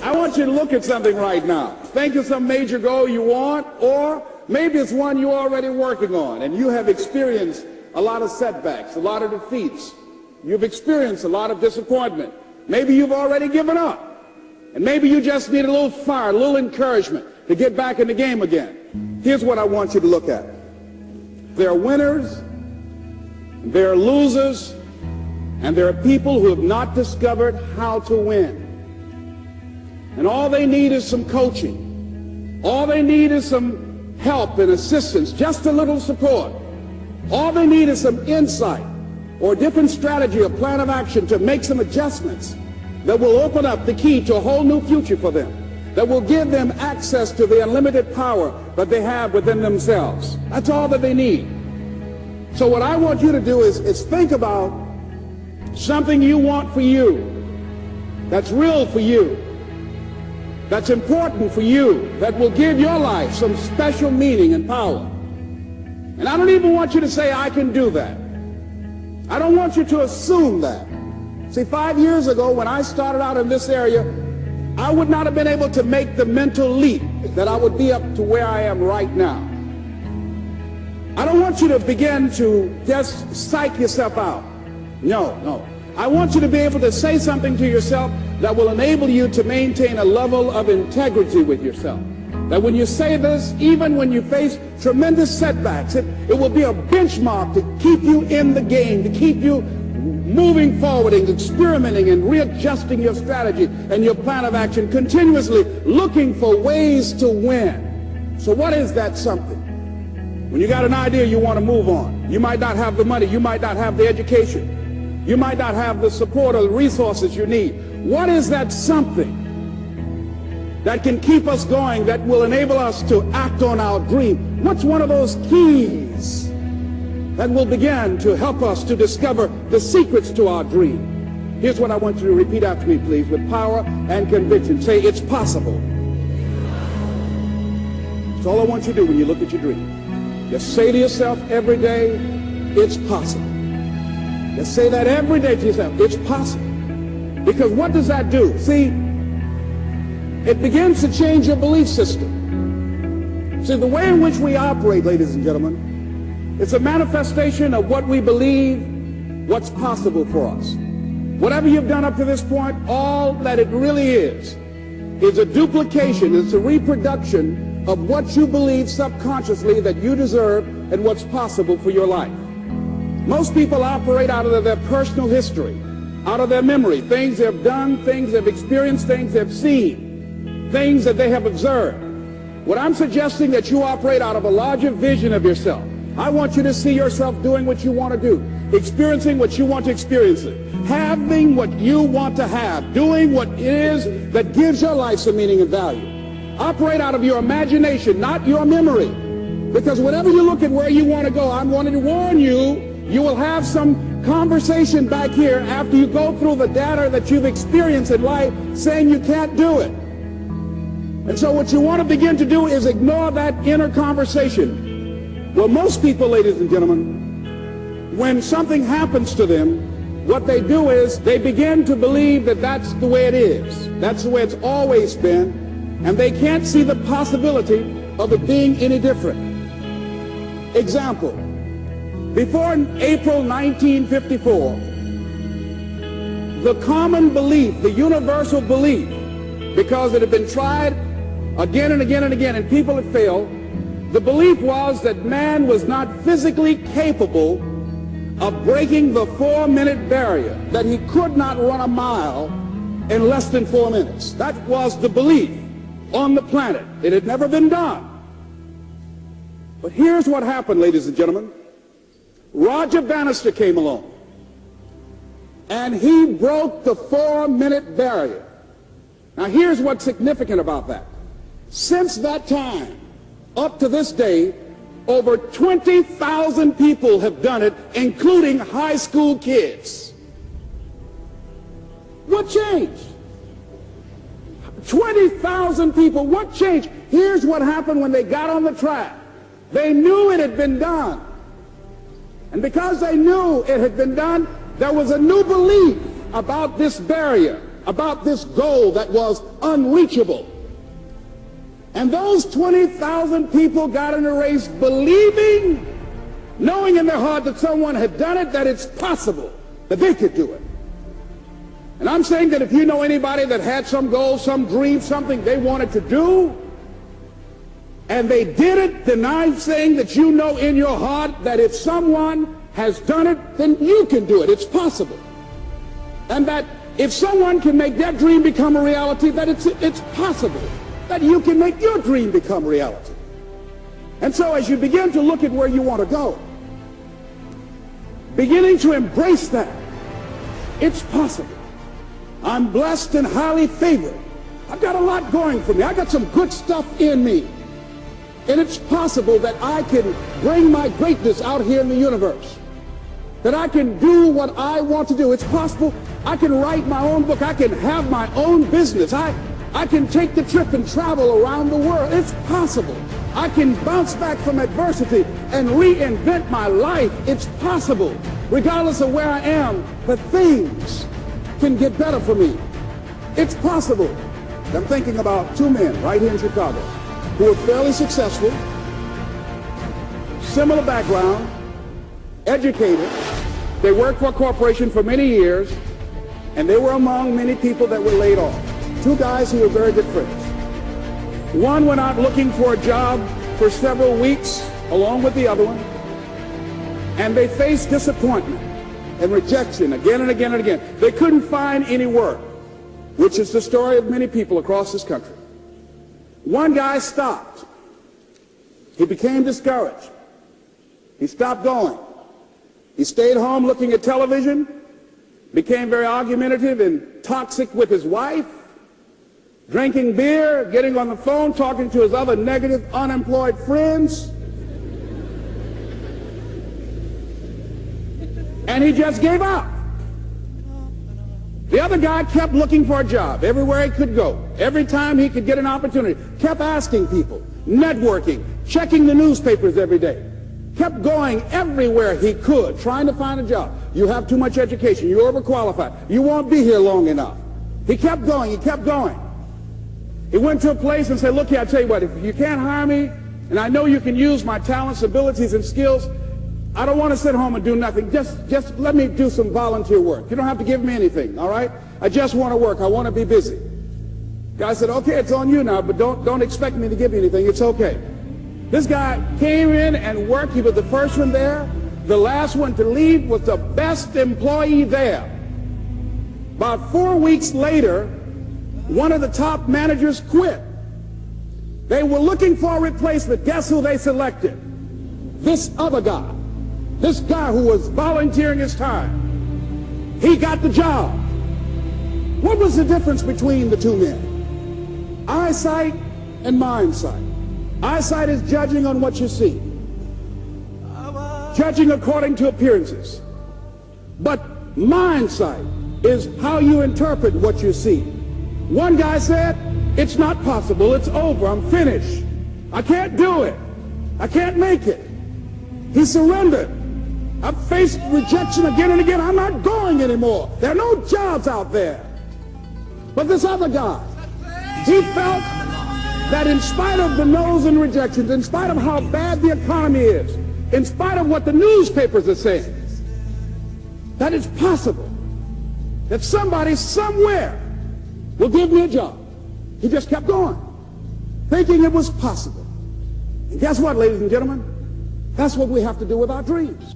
I want you to look at something right now. Think of some major goal you want, or maybe it's one you're already working on, and you have experienced a lot of setbacks, a lot of defeats. You've experienced a lot of disappointment. Maybe you've already given up, and maybe you just need a little fire, a little encouragement to get back in the game again. Here's what I want you to look at. There are winners, there are losers, and there are people who have not discovered how to win. And all they need is some coaching. All they need is some help and assistance, just a little support. All they need is some insight or a different strategy or plan of action to make some adjustments that will open up the key to a whole new future for them, that will give them access to the unlimited power that they have within themselves. That's all that they need. So what I want you to do is think about something you want for you, that's real for you, that's important for you, that will give your life some special meaning and power. And I don't even want you to say, I can do that. I don't want you to assume that. See, 5 years ago when I started out in this area, I would not have been able to make the mental leap that I would be up to where I am right now. I don't want you to begin to just psych yourself out. No. I want you to be able to say something to yourself that will enable you to maintain a level of integrity with yourself. That when you say this, even when you face tremendous setbacks, it will be a benchmark to keep you in the game, to keep you moving forward and experimenting and readjusting your strategy and your plan of action, continuously looking for ways to win. So what is that something? When you got an idea, you want to move on. You might not have the money. You might not have the education. You might not have the support or the resources you need. What is that something that can keep us going, that will enable us to act on our dream? What's one of those keys that will begin to help us to discover the secrets to our dream? Here's what I want you to repeat after me, please, with power and conviction. Say, it's possible. That's all I want you to do when you look at your dream. Just say to yourself every day, it's possible. Just say that every day to yourself, it's possible. Because what does that do? See, it begins to change your belief system. See, the way in which we operate, ladies and gentlemen, it's a manifestation of what we believe, what's possible for us. Whatever you've done up to this point, all that it really is a duplication, it's a reproduction of what you believe subconsciously that you deserve and what's possible for your life. Most people operate out of their personal history, out of their memory, things they've done, things they've experienced, things they've seen, things that they have observed. What I'm suggesting that you operate out of a larger vision of yourself. I want you to see yourself doing what you want to do, experiencing what you want to experience, having what you want to have, doing what it is that gives your life some meaning and value. Operate out of your imagination, not your memory. Because whenever you look at where you want to go, I'm wanting to warn you, you will have some conversation back here after you go through the data that you've experienced in life saying you can't do it. And so what you want to begin to do is ignore that inner conversation. Well, most people, ladies and gentlemen, when something happens to them, what they do is they begin to believe that that's the way it is. That's the way it's always been. And they can't see the possibility of it being any different. Example. Before April 1954, the common belief, the universal belief, because it had been tried again and again and again and people had failed, the belief was that man was not physically capable of breaking the 4-minute barrier, that he could not run a mile in less than 4 minutes. That was the belief on the planet. It had never been done. But here's what happened, ladies and gentlemen. Roger Bannister came along, and he broke the 4-minute barrier. Now, here's what's significant about that. Since that time, up to this day, over 20,000 people have done it, including high school kids. What changed? 20,000 people. What changed? Here's what happened when they got on the track. They knew it had been done. And because they knew it had been done, there was a new belief about this barrier. about this goal that was unreachable. And those 20,000 people got in a race believing, knowing in their heart that someone had done it, that it's possible that they could do it. And I'm saying that if you know anybody that had some goal, some dream, something they wanted to do, and they did it, then I'm saying that you know in your heart that if someone has done it, then you can do it. It's possible. And that if someone can make their dream become a reality, that it's possible that you can make your dream become reality. And so as you begin to look at where you want to go, beginning to embrace that, it's possible. I'm blessed and highly favored. I've got a lot going for me. I got some good stuff in me. And it's possible that I can bring my greatness out here in the universe. That I can do what I want to do. It's possible I can write my own book. I can have my own business. I can take the trip and travel around the world. It's possible. I can bounce back from adversity and reinvent my life. It's possible. Regardless of where I am, that things can get better for me. It's possible. I'm thinking about two men right here in Chicago who were fairly successful, similar background, educated. They worked for a corporation for many years, and they were among many people that were laid off. Two guys who were very good friends. One went out looking for a job for several weeks along with the other one, and they faced disappointment and rejection again and again and again. They couldn't find any work, which is the story of many people across this country. One guy stopped. He became discouraged. He stopped going. He stayed home looking at television, became very argumentative and toxic with his wife, drinking beer, getting on the phone, talking to his other negative, unemployed friends. And he just gave up. The other guy kept looking for a job everywhere he could go. Every time he could get an opportunity, kept asking people, networking, checking the newspapers every day. Kept going everywhere he could, trying to find a job. You have too much education. You're overqualified. You won't be here long enough. He kept going. He kept going. He went to a place and said, look here, I tell you what, if you can't hire me, and I know you can use my talents, abilities, and skills, I don't want to sit home and do nothing. Just let me do some volunteer work. You don't have to give me anything, all right? I just want to work. I want to be busy. Guy said, okay, it's on you now, but don't expect me to give you anything. It's okay. This guy came in and worked. He was the first one there. The last one to leave was the best employee there. About 4 weeks later, one of the top managers quit. They were looking for a replacement. Guess who they selected? This other guy. This guy who was volunteering his time. He got the job. What was the difference between the two men? Eyesight and mindsight. Eyesight is judging on what you see, judging according to appearances. But mindsight is how you interpret what you see. One guy said, it's not possible, it's over, I'm finished. I can't do it. I can't make it. He surrendered. I've faced rejection again and again. I'm not going anymore. There are no jobs out there. But this other guy, he felt that in spite of the no's and rejections, in spite of how bad the economy is, in spite of what the newspapers are saying, that it's possible that somebody somewhere will give me a job. He just kept going, thinking it was possible. And guess what, ladies and gentlemen? That's what we have to do with our dreams.